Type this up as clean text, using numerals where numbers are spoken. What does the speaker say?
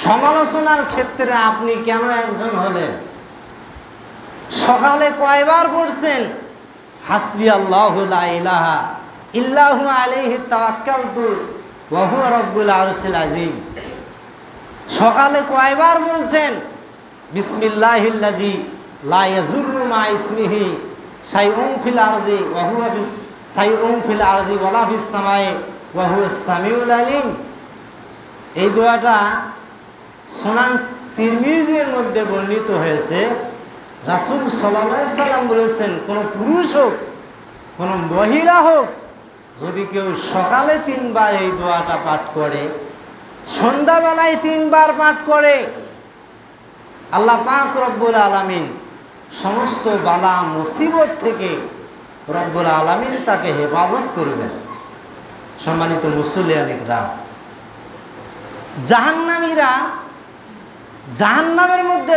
সমালোচনার ক্ষেত্রে আপনি কেন একজন হলেন? সকালে কয়বার পড়ছেন হাসবি আল্লাহু লা ইলাহা ইল্লাহু আলাইহি তাওয়াক্কালতু ওয়া হুয়া রাব্বুল আরশিল আযীম? সকালে কয়বার বলছেন বিসমিল্লাহিল্লাযী লা ইয়াযুররু মা ইসমিহি শাইউন ফিল আরদি ওয়া হুয়া শাইউন ফিল আরদি ওয়ালা ফিস সামাই ওয়া হুয়াস সামিউল আলীম? এই দোয়াটা সুনান তিরমিজির মধ্যে বর্ণিত হয়েছে। রাসূল সাল্লাল্লাহু আলাইহি সাল্লাম বলেছেন, কোনো পুরুষ হোক কোনো মহিলা হোক, যদি কেউ সকালে 3 বার এই দোয়াটা পাঠ করে, সন্ধ্যাবেলায় 3 বার পাঠ করে, আল্লাহ পাক রব্বুল আলামিন সমস্ত বালা মুসিবত থেকে রব্বুল আলামিন তাকে হেফাজত করবেন। সম্মানিত মুসল্লিয়ান ইকরাম, জাহান্নামীরা জাহান্নামের মধ্যে